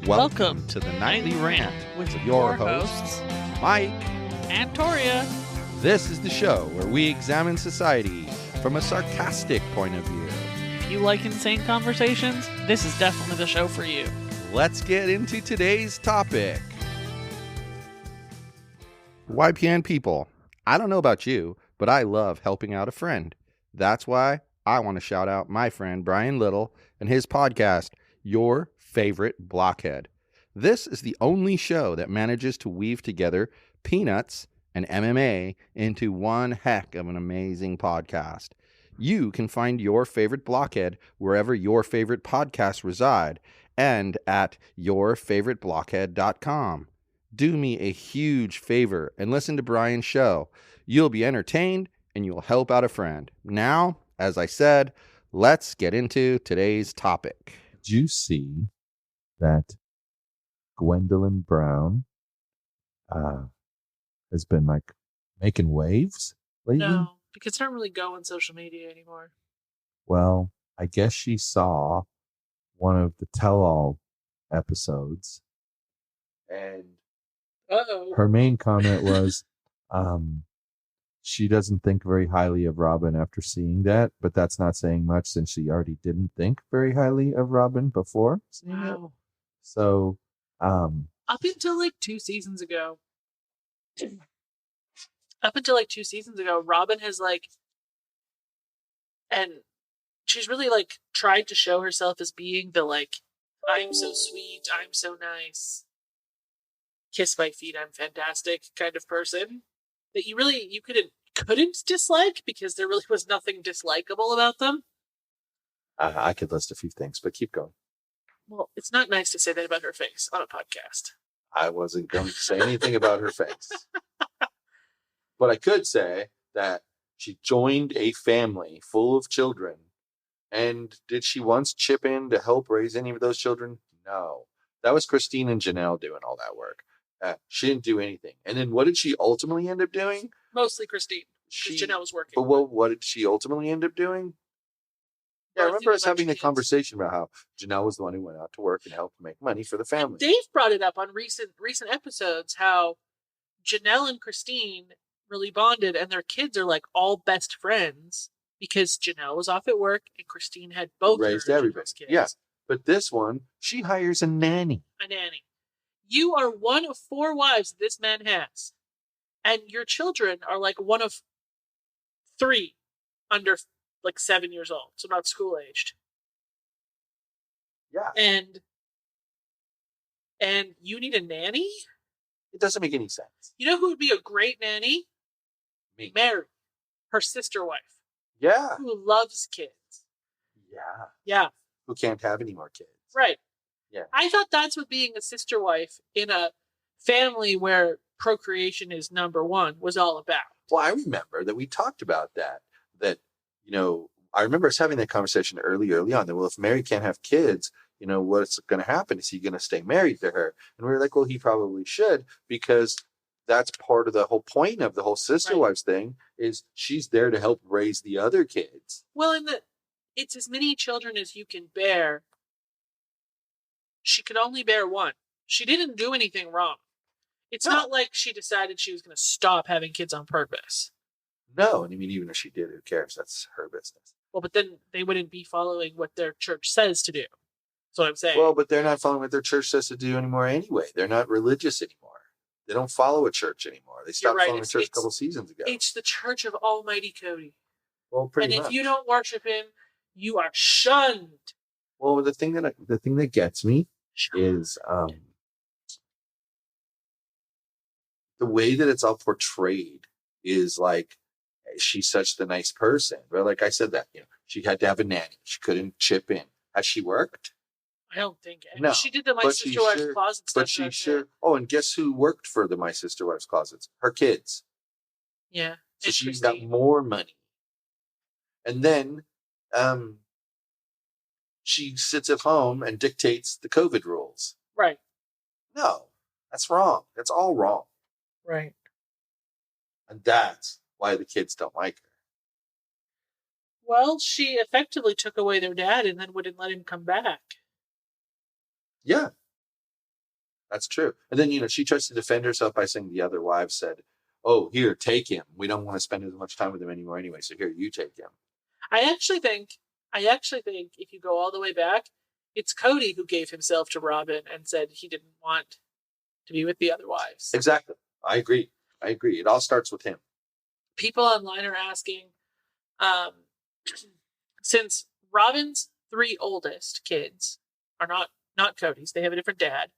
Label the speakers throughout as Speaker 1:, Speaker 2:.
Speaker 1: Welcome to the Nightly Rant
Speaker 2: with
Speaker 1: your
Speaker 2: hosts,
Speaker 1: Mike
Speaker 2: and Torya.
Speaker 1: This is the show where we examine society from a sarcastic point of view.
Speaker 2: If you like insane conversations, this is definitely the show for you.
Speaker 1: Let's get into today's topic. YPN people, I don't know about you, but I love helping out a friend. That's why I want to shout out my friend Brian Little and his podcast, Your Favorite Blockhead. This is the only show that manages to weave together peanuts and MMA into one heck of an amazing podcast. You can find Your Favorite Blockhead wherever your favorite podcasts reside and at yourfavoriteblockhead.com. Do me a huge favor and listen to Brian's show. You'll be entertained and you'll help out a friend. Now, as I said, let's get into today's topic.
Speaker 3: Did you see that Gwendolyn Brown has been making waves lately?
Speaker 2: No, because I don't really go on social media anymore.
Speaker 3: Well, I guess she saw one of the tell-all episodes, and her main comment was she doesn't think very highly of Robyn after seeing that, but that's not saying much since she already didn't think very highly of Robyn before seeing it. So,
Speaker 2: up until like 2 seasons ago, Robyn has and she's really tried to show herself as being the I'm so sweet, I'm so nice, kiss my feet, I'm fantastic kind of person that you couldn't dislike because there really was nothing dislikable about them.
Speaker 3: I could list a few things, but keep going.
Speaker 2: Well, it's not nice to say that about her face on a podcast.
Speaker 3: I wasn't going to say anything about her face. But I could say that she joined a family full of children. And did she once chip in to help raise any of those children? No. That was Christine and Janelle doing all that work. She didn't do anything. And then what did she ultimately end up doing?
Speaker 2: Mostly Christine. Because Janelle was working.
Speaker 3: But what did she ultimately end up doing? Yeah, I remember us having a conversation about how Janelle was the one who went out to work and helped make money for the family.
Speaker 2: And Dave brought it up on recent episodes, how Janelle and Christine really bonded, and their kids are all best friends because Janelle was off at work and Christine had both
Speaker 3: raised
Speaker 2: her
Speaker 3: everybody.
Speaker 2: Kids.
Speaker 3: Yeah, but this one, she hires a nanny.
Speaker 2: A nanny. You are one of 4 wives this man has, and your children are one of 3 under 7 years old, so not school aged.
Speaker 3: Yeah.
Speaker 2: And you need a nanny?
Speaker 3: It doesn't make any sense.
Speaker 2: You know who would be a great nanny?
Speaker 3: Me.
Speaker 2: Mary, her sister wife.
Speaker 3: Yeah.
Speaker 2: Who loves kids.
Speaker 3: Yeah.
Speaker 2: Yeah.
Speaker 3: Who can't have any more kids.
Speaker 2: Right.
Speaker 3: Yeah.
Speaker 2: I thought that's what being a sister wife in a family where procreation is number 1 was all about.
Speaker 3: Well, I remember that we talked about that, I remember us having that conversation early on that, well, if Mary can't have kids, what's going to happen? Is he going to stay married to her? And we were like, well, he probably should, because that's part of the whole point of the whole sister wives thing is she's there to help raise the other kids.
Speaker 2: Well, it's as many children as you can bear. She could only bear 1. She didn't do anything wrong. It's not like she decided she was going to stop having kids on purpose.
Speaker 3: No, and I mean, even if she did, who cares? That's her business.
Speaker 2: Well, but then they wouldn't be following what their church says to do. That's what I'm saying.
Speaker 3: Well, but they're not following what their church says to do anymore anyway. They're not religious anymore. They don't follow a church anymore. They stopped following a church a couple seasons ago.
Speaker 2: It's the Church of Almighty Cody.
Speaker 3: Well, pretty much.
Speaker 2: And if you don't worship him, you are shunned.
Speaker 3: Well, the thing that gets me is the way that it's all portrayed is she's such the nice person. But like I said, that she had to have a nanny. She couldn't chip in. Has she worked?
Speaker 2: I don't think.
Speaker 3: No.
Speaker 2: She did the My Sister Wife's Closet stuff.
Speaker 3: But she sure. Oh, and guess who worked for the My Sister Wife's Closets? Her kids.
Speaker 2: Yeah.
Speaker 3: So she's got more money. And then she sits at home and dictates the COVID rules.
Speaker 2: Right.
Speaker 3: No, that's wrong. That's all wrong.
Speaker 2: Right.
Speaker 3: And that's why the kids don't like her.
Speaker 2: Well, she effectively took away their dad and then wouldn't let him come back.
Speaker 3: Yeah. That's true. And then, she tries to defend herself by saying the other wives said, oh, here, take him. We don't want to spend as much time with him anymore anyway. So here, you take him.
Speaker 2: I actually think if you go all the way back, it's Cody who gave himself to Robyn and said he didn't want to be with the other wives.
Speaker 3: Exactly. I agree. It all starts with him.
Speaker 2: People online are asking, since Robyn's 3 oldest kids are not Cody's, they have a different dad,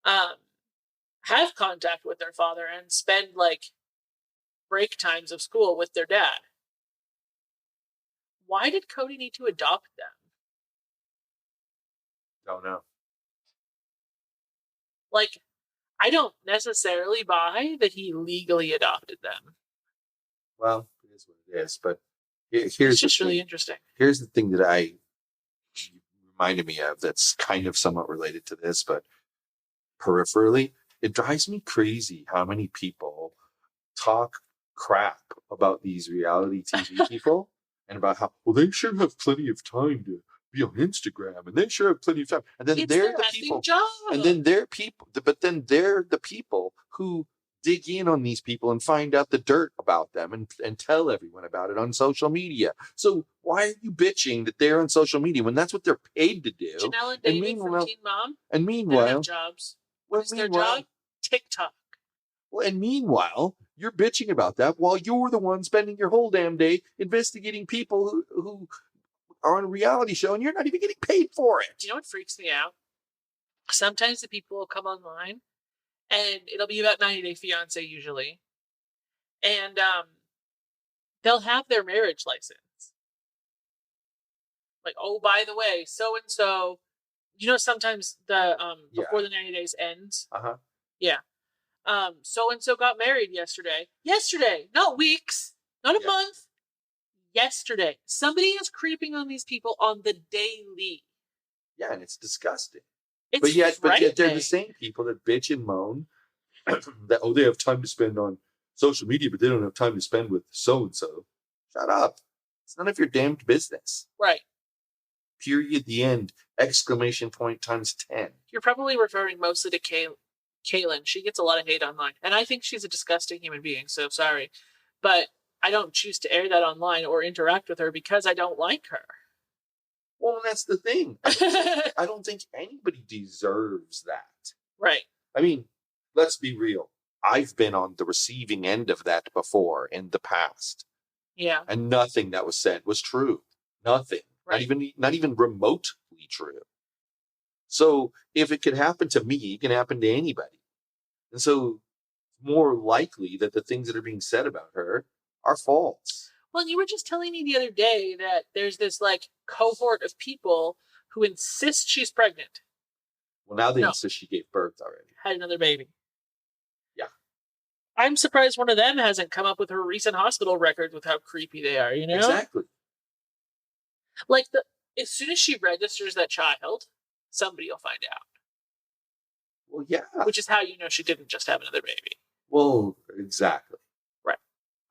Speaker 2: have contact with their father and spend break times of school with their dad. Why did Cody need to adopt them?
Speaker 3: Don't know.
Speaker 2: I don't necessarily buy that he legally adopted them.
Speaker 3: Well, it is what it is, but
Speaker 2: it's just really interesting.
Speaker 3: Here's the thing that reminded me of that's kind of somewhat related to this, but peripherally, it drives me crazy how many people talk crap about these reality TV people and about how, well, they sure have plenty of time to be on Instagram and they sure have plenty of time. And then they're the people, but then they're the people who dig in on these people and find out the dirt about them and tell everyone about it on social media. So why are you bitching that they're on social media when that's what they're paid to do?
Speaker 2: Janelle and David from Teen Mom.
Speaker 3: And meanwhile,
Speaker 2: they don't have jobs. What is their job? TikTok.
Speaker 3: Well, and meanwhile, you're bitching about that while you're the one spending your whole damn day investigating people who are on a reality show and you're not even getting paid for it.
Speaker 2: Do you know what freaks me out? Sometimes the people will come online and it'll be about 90 Day Fiance usually. And they'll have their marriage license. Oh, by the way, so-and-so, sometimes the before the 90 days ends.
Speaker 3: Uh-huh.
Speaker 2: Yeah. So-and-so got married yesterday. Yesterday, not weeks, not a month. Yesterday. Somebody is creeping on these people on the daily.
Speaker 3: Yeah, and it's disgusting.
Speaker 2: But
Speaker 3: yet they're the same people that bitch and moan that, they have time to spend on social media, but they don't have time to spend with so-and-so. Shut up. It's none of your damned business.
Speaker 2: Right.
Speaker 3: Period, the end. Exclamation point times 10.
Speaker 2: You're probably referring mostly to Kaylin. She gets a lot of hate online. And I think she's a disgusting human being, so sorry. But I don't choose to air that online or interact with her because I don't like her.
Speaker 3: Well, that's the thing. I don't think anybody deserves that.
Speaker 2: Right.
Speaker 3: I mean, let's be real. I've been on the receiving end of that before in the past.
Speaker 2: Yeah.
Speaker 3: And nothing that was said was true. Nothing. Right. Not even remotely true. So if it can happen to me, it can happen to anybody. And so more likely that the things that are being said about her are false.
Speaker 2: Well, you were just telling me the other day that there's this cohort of people who insist she's pregnant.
Speaker 3: Well, now they insist she gave birth already.
Speaker 2: Had another baby.
Speaker 3: Yeah.
Speaker 2: I'm surprised one of them hasn't come up with her recent hospital records with how creepy they are,
Speaker 3: Exactly.
Speaker 2: As soon as she registers that child, somebody will find out.
Speaker 3: Well, yeah.
Speaker 2: Which is how you know she didn't just have another baby.
Speaker 3: Well, exactly.
Speaker 2: Right.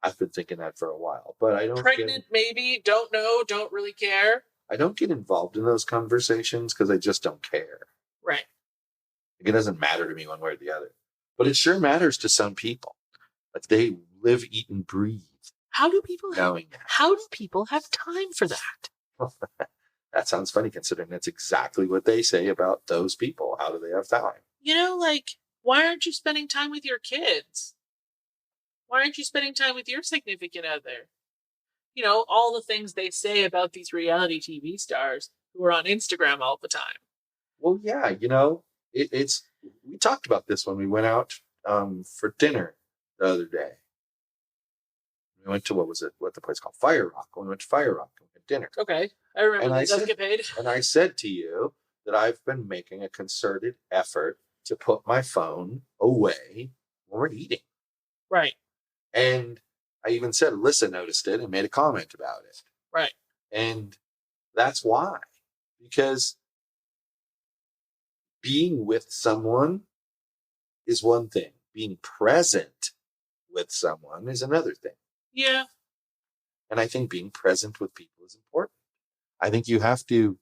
Speaker 3: I've been thinking that for a while, but I don't
Speaker 2: Pregnant, maybe, don't know, don't really care.
Speaker 3: I don't get involved in those conversations because I just don't care.
Speaker 2: Right.
Speaker 3: It doesn't matter to me one way or the other. But it sure matters to some people. They live, eat, and breathe.
Speaker 2: How do people have time for that?
Speaker 3: That sounds funny considering that's exactly what they say about those people. How do they have time?
Speaker 2: Why aren't you spending time with your kids? Why aren't you spending time with your significant other? All the things they say about these reality TV stars who are on Instagram all the time.
Speaker 3: Well, yeah, it's we talked about this when we went out for dinner the other day. We went to, what the place called? Fire Rock. When we went to Fire Rock and we had dinner.
Speaker 2: Okay. I remember this escapade.
Speaker 3: And I said to you that I've been making a concerted effort to put my phone away when we're eating.
Speaker 2: Right.
Speaker 3: And I even said Alyssa noticed it and made a comment about it.
Speaker 2: Right.
Speaker 3: And that's why. Because being with someone is one thing. Being present with someone is another thing.
Speaker 2: Yeah.
Speaker 3: And I think being present with people is important. I think you have to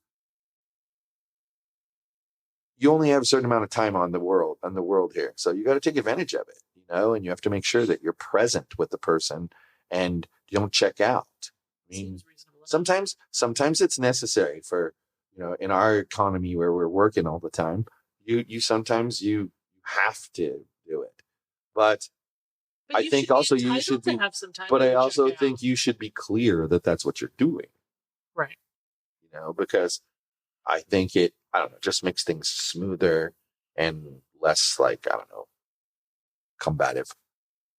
Speaker 3: you only have a certain amount of time on the world here. So you got to take advantage of it, and you have to make sure that you're present with the person and you don't check out. I mean, sometimes it's necessary for, in our economy where we're working all the time, you sometimes you have to do it. But I think also you should be, but I also think you should be clear that that's what you're doing.
Speaker 2: Right.
Speaker 3: Because I think just makes things smoother and less combative.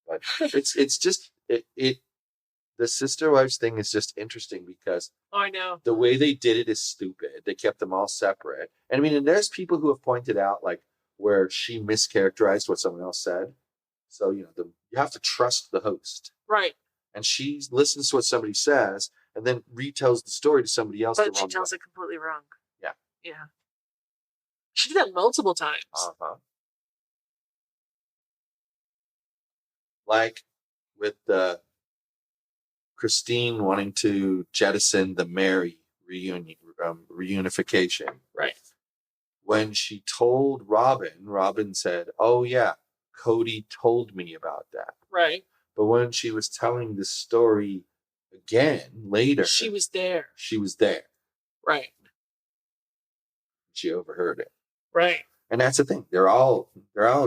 Speaker 3: But it's just, the sister wives thing is just interesting because
Speaker 2: I know
Speaker 3: the way they did it is stupid. They kept them all separate. And I mean, and there's people who have pointed out where she mischaracterized what someone else said. So, you have to trust the host.
Speaker 2: Right.
Speaker 3: And she listens to what somebody says and then retells the story to somebody else.
Speaker 2: But she tells it completely wrong.
Speaker 3: Yeah.
Speaker 2: Yeah. She did that multiple times.
Speaker 3: Uh-huh. Like with Christine wanting to jettison the Mary reunification.
Speaker 2: Right.
Speaker 3: When she told Robyn said, "Oh yeah, Cody told me about that."
Speaker 2: Right.
Speaker 3: But when she was telling the story again later,
Speaker 2: she was there.
Speaker 3: Right. She overheard it.
Speaker 2: Right.
Speaker 3: And that's the thing. They're all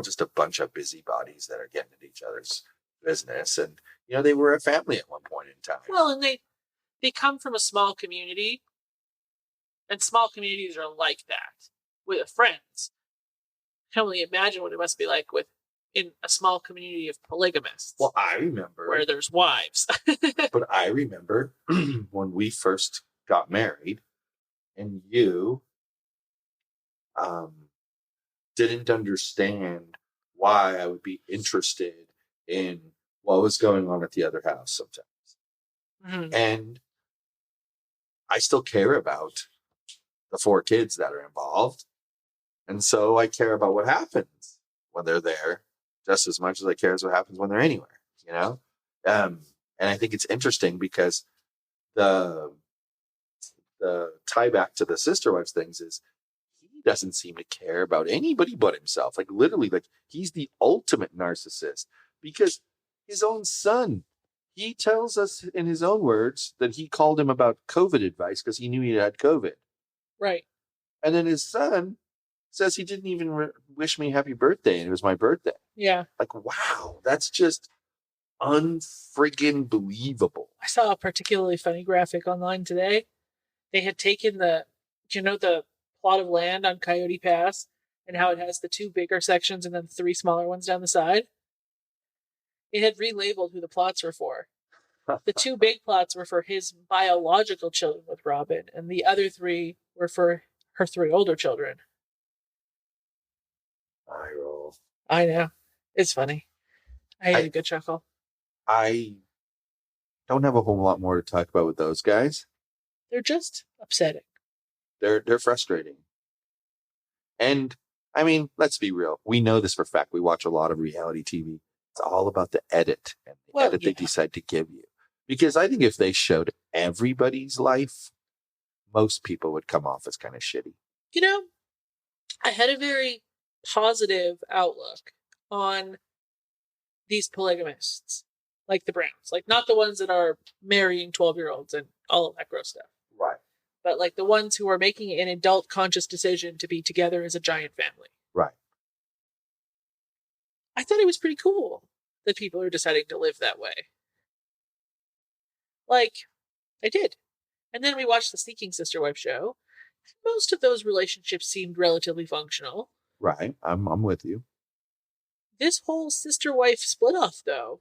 Speaker 3: just a bunch of busybodies that are getting at each other's business. And, they were a family at one point in time.
Speaker 2: Well, and they come from a small community. And small communities are like that with friends. I can only imagine what it must be like in a small community of polygamists.
Speaker 3: Well, I remember.
Speaker 2: Where there's wives.
Speaker 3: But I remember when we first got married and you didn't understand why I would be interested in what was going on at the other house sometimes. Mm-hmm. And I still care about the 4 kids that are involved. And so I care about what happens when they're there just as much as I care as what happens when they're anywhere, And I think it's interesting because the tie back to the sister wives things is he doesn't seem to care about anybody but himself. Literally, he's the ultimate narcissist because his own son, he tells us in his own words that he called him about COVID advice because he knew he had COVID.
Speaker 2: Right.
Speaker 3: And then his son says he didn't even wish me happy birthday and it was my birthday.
Speaker 2: Yeah.
Speaker 3: Wow, that's just unfriggin' believable.
Speaker 2: I saw a particularly funny graphic online today. They had taken the plot of land on Coyote Pass and how it has the 2 bigger sections and then 3 smaller ones down the side. It had relabeled who the plots were for. The 2 big plots were for his biological children with Robyn, and the other 3 were for her 3 older children.
Speaker 3: Eye roll.
Speaker 2: I know. It's funny. I had a good chuckle.
Speaker 3: I don't have a whole lot more to talk about with those guys.
Speaker 2: They're just upsetting.
Speaker 3: They're frustrating. And, I mean, let's be real. We know this for a fact. We watch a lot of reality TV. It's all about the edit and the edit they decide to give you. Because I think if they showed everybody's life, most people would come off as kind of shitty.
Speaker 2: I had a very positive outlook on these polygamists, like the Browns, not the ones that are marrying 12-year-olds and all of that gross stuff.
Speaker 3: Right.
Speaker 2: But the ones who are making an adult conscious decision to be together as a giant family.
Speaker 3: Right.
Speaker 2: I thought it was pretty cool that people are deciding to live that way. I did. And then we watched the Sneaking Sister Wife show. Most of those relationships seemed relatively functional.
Speaker 3: Right. I'm with you.
Speaker 2: This whole sister wife split off, though,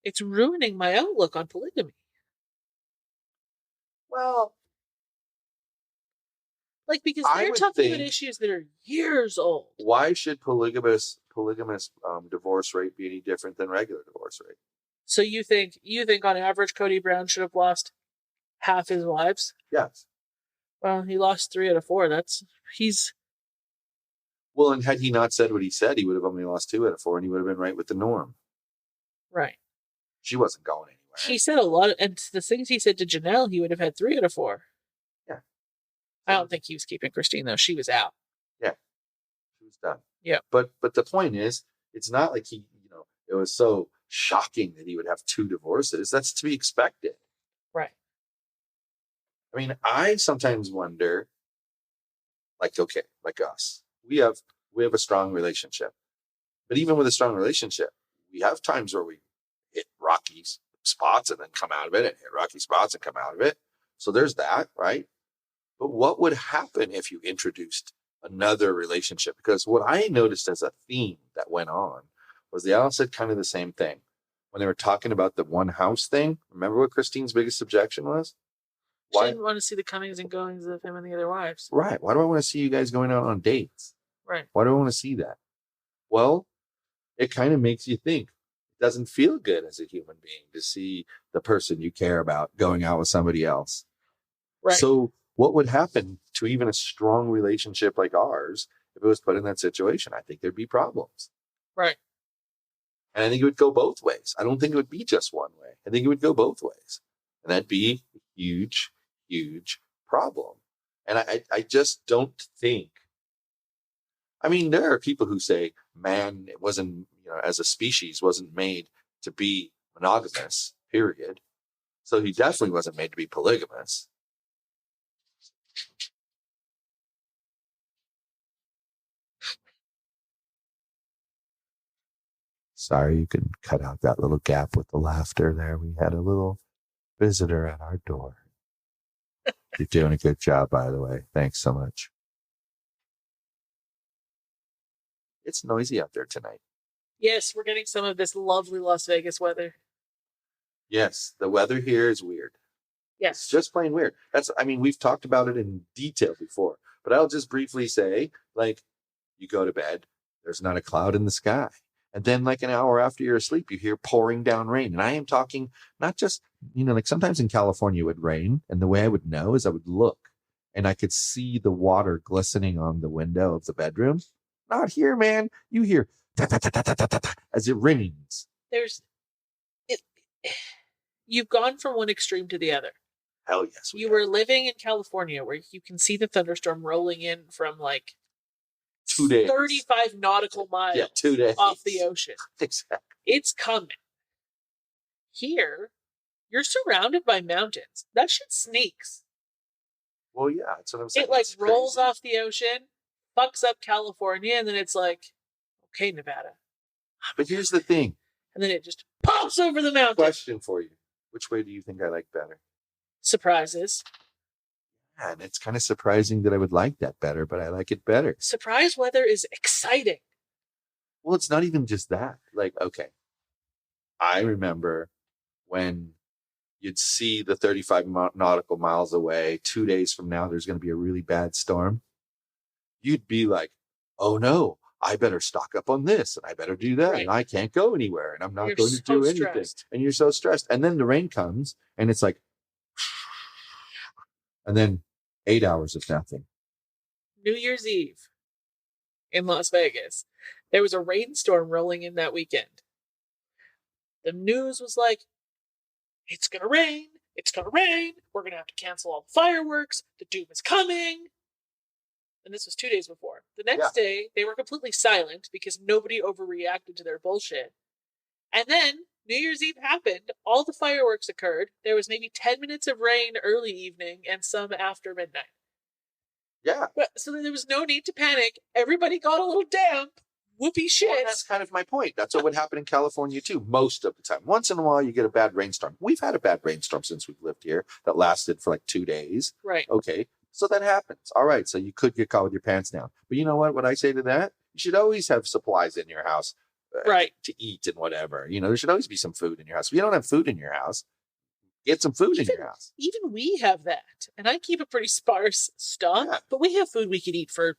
Speaker 2: it's ruining my outlook on polygamy.
Speaker 3: Well,
Speaker 2: because they're talking about issues that are years old.
Speaker 3: Why should polygamous divorce rate be any different than regular divorce rate?
Speaker 2: So you think on average Cody Brown should have lost half his wives?
Speaker 3: Yes.
Speaker 2: Well, he lost 3 out of 4.
Speaker 3: Well, and had he not said what he said, he would have only lost 2 out of 4, and he would have been right with the norm.
Speaker 2: Right.
Speaker 3: She wasn't going anywhere.
Speaker 2: He said a lot, and the things he said to Janelle, he would have had 3 out of 4.
Speaker 3: Yeah.
Speaker 2: I don't think he was keeping Christine, though. She was out.
Speaker 3: Yeah. was done.
Speaker 2: Yeah.
Speaker 3: But the point is, it's not like he, it was so shocking that he would have 2 divorces. That's to be expected.
Speaker 2: Right.
Speaker 3: I mean, I sometimes wonder, like, okay, like us, we have a strong relationship, but even with a strong relationship, we have times where we hit rocky spots and then come out of it, and hit rocky spots and come out of it. So there's that, right? But what would happen if you introduced another relationship? Because what I noticed as a theme that went on was they all said kind of the same thing. When they were talking about the one house thing, remember what Christine's biggest objection was?
Speaker 2: She didn't want to see the comings and goings of him and the other wives.
Speaker 3: Right. Why do I want to see you guys going out on dates?
Speaker 2: Right.
Speaker 3: Why do I want to see that? Well, it kind of makes you think. It doesn't feel good as a human being to see the person you care about going out with somebody else.
Speaker 2: Right.
Speaker 3: So what would happen to even a strong relationship like ours if it was put in that situation? I think there'd be problems.
Speaker 2: Right.
Speaker 3: And I think it would go both ways. I don't think it would be just one way. I think it would go both ways. And that'd be a huge, huge problem. And I just don't think. I mean, there are people who say man wasn't, as a species, wasn't made to be monogamous, period. So he definitely wasn't made to be polygamous. Sorry, you can cut out that little gap with the laughter there. We had a little visitor at our door. You're doing a good job, by the way. Thanks so much. It's noisy out there tonight.
Speaker 2: Yes, we're getting some of this lovely Las Vegas weather.
Speaker 3: Yes, the weather here is weird.
Speaker 2: Yes.
Speaker 3: It's just plain weird. We've talked about it in detail before, but I'll just briefly say, you go to bed, there's not a cloud in the sky. And then like an hour after you're asleep, you hear pouring down rain. And I am talking not just, sometimes in California it would rain. And the way I would know is I would look and I could see the water glistening on the window of the bedroom. Not here, man. You hear as it rains.
Speaker 2: You've gone from one extreme to the other.
Speaker 3: Hell yes.
Speaker 2: You were living in California where you can see the thunderstorm rolling in from
Speaker 3: 2 days.
Speaker 2: 35 nautical miles
Speaker 3: 2 days.
Speaker 2: off the ocean.
Speaker 3: Exactly.
Speaker 2: It's coming. Here, you're surrounded by mountains. That shit sneaks.
Speaker 3: Well, yeah, that's what I'm saying.
Speaker 2: It rolls off the ocean, fucks up California, and then it's okay, Nevada.
Speaker 3: But here's the thing.
Speaker 2: And then it just pops over the mountain.
Speaker 3: Question for you. Which way do you think I like better?
Speaker 2: Surprises.
Speaker 3: Yeah, and it's kind of surprising that I would like that better, but I like it better.
Speaker 2: Surprise weather is exciting.
Speaker 3: Well, it's not even just that. Okay. I remember when you'd see the 35 nautical miles away, 2 days from now, there's going to be a really bad storm. You'd be like, oh no, I better stock up on this and I better do that. Right. And I can't go anywhere and I'm not going to do anything. Stressed. And you're so stressed. And then the rain comes and it's like, and then 8 hours of nothing.
Speaker 2: New Year's Eve in Las Vegas, there was a rainstorm rolling in that weekend. The news was like, it's going to rain. It's going to rain. We're going to have to cancel all the fireworks. The doom is coming. And this was 2 days before. The next day, they were completely silent because nobody overreacted to their bullshit. And then New Year's Eve happened. All the fireworks occurred. There was maybe 10 minutes of rain early evening and some after midnight.
Speaker 3: Yeah.
Speaker 2: So there was no need to panic. Everybody got a little damp. Whoopee shit.
Speaker 3: Well, that's kind of my point. That's what would happen in California too, most of the time. Once in a while, you get a bad rainstorm. We've had a bad rainstorm since we've lived here that lasted for 2 days.
Speaker 2: Right.
Speaker 3: Okay. So that happens. All right. So you could get caught with your pants down. But you know what? What I say to that? You should always have supplies in your house.
Speaker 2: Right.
Speaker 3: To eat and whatever. There should always be some food in your house. If you don't have food in your house, get some food in your house.
Speaker 2: Even we have that. And I keep a pretty sparse stock. Yeah. But we have food we could eat for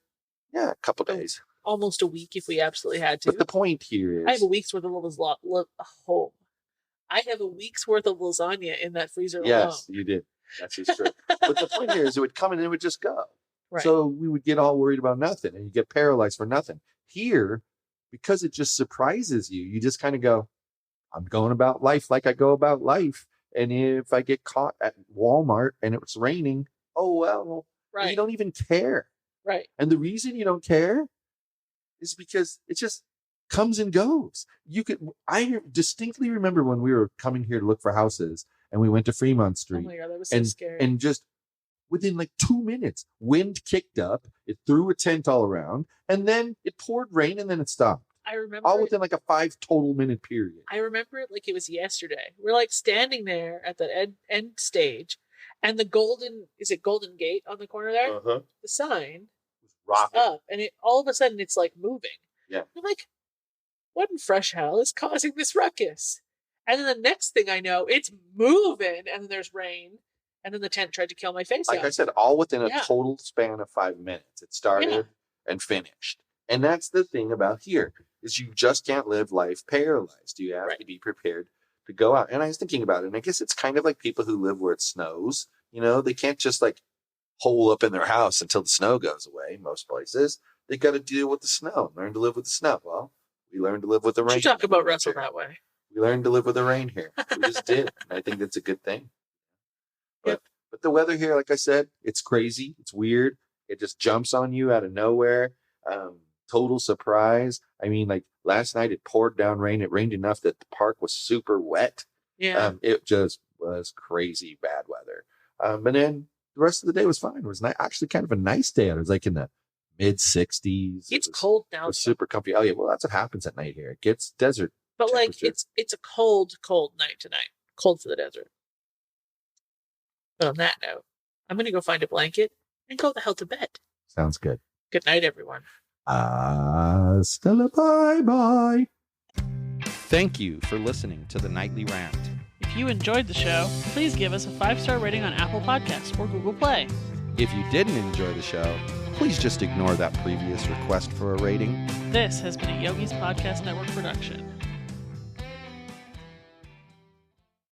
Speaker 3: a couple days.
Speaker 2: Almost a week if we absolutely had to.
Speaker 3: But the point here is...
Speaker 2: I have a week's worth of I have a week's worth of lasagna in that freezer alone.
Speaker 3: Yes, you did. That's just true. But the point here is it would come and it would just go.
Speaker 2: Right.
Speaker 3: So we would get all worried about nothing and you get paralyzed for nothing. Here, because it just surprises you, you just kind of go, I'm going about life like I go about life. And if I get caught at Walmart and it's raining, oh well.
Speaker 2: Right.
Speaker 3: You don't even care.
Speaker 2: Right.
Speaker 3: And the reason you don't care is because it just comes and goes. I distinctly remember when we were coming here to look for houses and we went to Fremont Street.
Speaker 2: Oh my God, that was so scary.
Speaker 3: And just within like 2 minutes, wind kicked up, it threw a tent all around, and then it poured rain and then it stopped.
Speaker 2: I remember
Speaker 3: all within like a 5 total minute period.
Speaker 2: I remember it like it was yesterday. We're like standing there at the end stage, and the golden gate on the corner there?
Speaker 3: Uh-huh.
Speaker 2: The sign
Speaker 3: was
Speaker 2: up, and it all of a sudden it's like moving.
Speaker 3: Yeah.
Speaker 2: I'm like, what in fresh hell is causing this ruckus? And then the next thing I know, it's moving, and then there's rain, and then the tent tried to kill my face.
Speaker 3: Like I said, all within a total span of 5 minutes. It started and finished. And that's the thing about here, is you just can't live life paralyzed. You have to be prepared to go out. And I was thinking about it, and I guess it's kind of like people who live where it snows. You know, they can't just like hole up in their house until the snow goes away. Most places, they got to deal with the snow, learn to live with the snow. Well, we learned to live with the rain.
Speaker 2: You talk about Russell that way.
Speaker 3: We learned to live with the rain here. We just did. And I think that's a good thing. But the weather here, like I said, it's crazy. It's weird. It just jumps on you out of nowhere. Total surprise. I mean, like last night it poured down rain. It rained enough that the park was super wet.
Speaker 2: Yeah.
Speaker 3: It just was crazy bad weather. And then the rest of the day was fine. It was actually kind of a nice day. It was like in the mid 60s.
Speaker 2: It's cold now.
Speaker 3: It was super comfy. Oh yeah, well that's what happens at night here. It gets desert.
Speaker 2: But like it's a cold night tonight. Cold for the desert. But on that note, I'm gonna go find a blanket and go the hell to bed.
Speaker 3: Sounds good.
Speaker 2: Good night, everyone.
Speaker 3: Hasta la bye.
Speaker 1: Thank you for listening to the Nightly Rant.
Speaker 2: If you enjoyed the show, please give us a 5-star rating on Apple Podcasts or Google Play.
Speaker 1: If you didn't enjoy the show, please just ignore that previous request for a rating.
Speaker 2: This has been a Yogi's Podcast Network production.